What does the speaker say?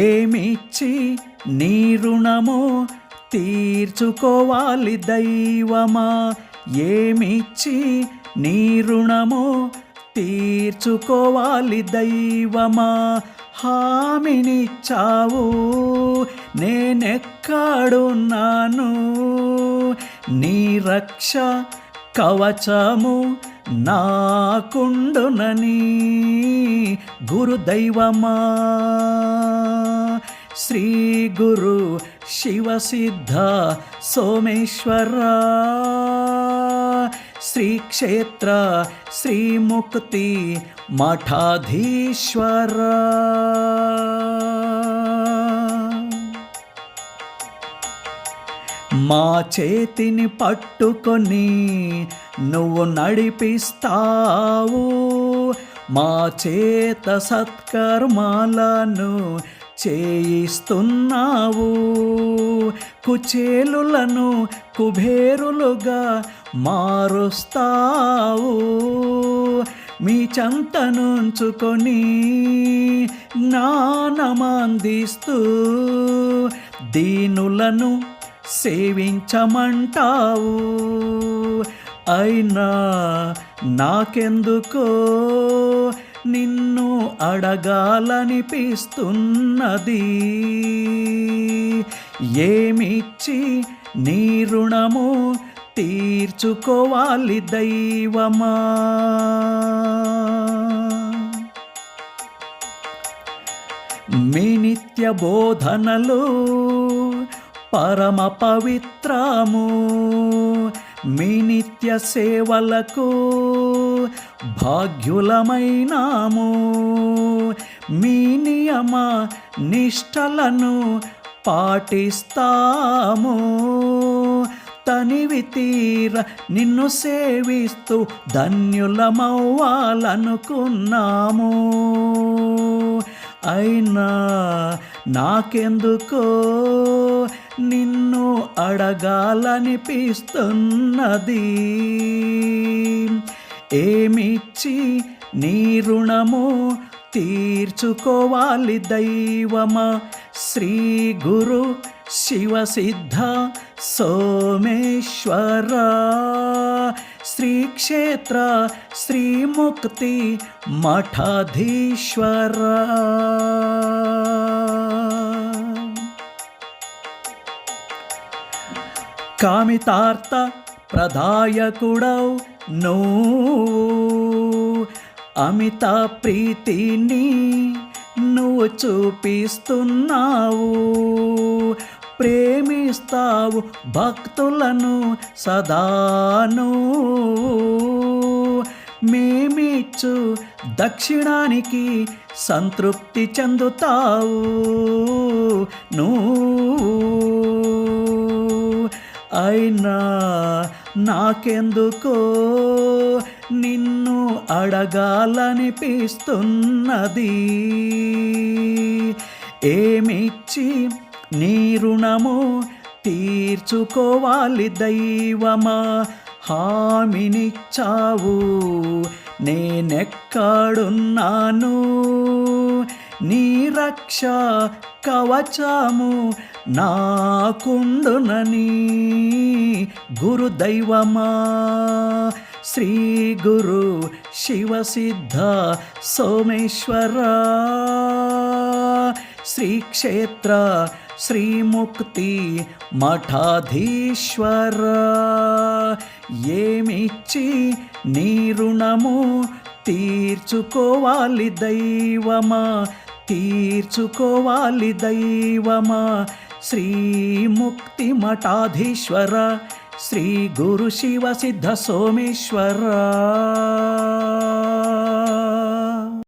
ఏమిచ్చి నీ రుణము తీర్చుకోవాలి దైవమా, ఏమిచ్చి నీ రుణము తీర్చుకోవాలి దైవమా. హామీనిచ్చావు నేనెక్కడున్నాను, నీ రక్ష కవచము నాకుండునని. గురుదైవమా శ్రీ గురు శివసిద్ధ సోమేశ్వర, శ్రీ క్షేత్ర శ్రీముక్తి మఠాధీశ్వర. మా చేతిని పట్టుకొని నువ్వు నడిపిస్తావు, మా చేత సత్కర్మాలను చేయిస్తున్నావు. కుచేలులను కుబేరులుగా మారుస్తావు, మీ చెంతనుంచుకొని జ్ఞానమందిస్తూ దీనులను సేవించమంటావు. అయినా నాకెందుకో నిన్ను అడగాలనిపిస్తున్నది, ఏమిచ్చి నీ రుణము తీర్చుకోవాలి దైవమా. మీ నిత్య బోధనలు పరమ పవిత్రము, మీ నిత్య సేవలకు భాగ్యులమైనాము. మీ నియమ నిష్టలను పాటిస్తాము, తనివి తీర నిన్ను సేవిస్తూ ధన్యులమవ్వాలనుకున్నాము. అయినా నాకెందుకో నిన్ను అడగాలనిపిస్తున్నది, ఏమిచ్చి నీ రుణము తీర్చుకోవాలి దైవమా. శ్రీ గురు శివసిద్ధ సోమేశ్వర, శ్రీ క్షేత్ర శ్రీముక్తి మఠాధీశ్వర. కామితార్థ ప్రదాయకుడౌ నువ్వు, అమిత ప్రీతిని నువ్వు చూపిస్తున్నావు. ప్రేమిస్తావు భక్తులను సదాను, మేమిచ్చు దక్షిణానికి సంతృప్తి చెందుతావు నువ్వు. అయినా నాకెందుకో నిన్ను అడగాలనిపిస్తున్నది, ఏమిచ్చి నీ రుణము తీర్చుకోవాలి దైవమా. హామీనిచ్చావు నేనెక్కడున్నాను, నీ రక్ష కవచము నాకుండునని. గురుదైవమా శ్రీ గురు శివసిద్ధ సోమేశ్వర, శ్రీ క్షేత్ర శ్రీముక్తి మఠాధీశ్వర, ఏమిచ్చి నీ రుణము తీర్చుకోవాలి దైవమా, తీర్చుకోవాలి దైవమా. శ్రీముక్తి మఠాధీశ్వర, శ్రీ గురు శివ సిద్ధ సోమేశ్వర.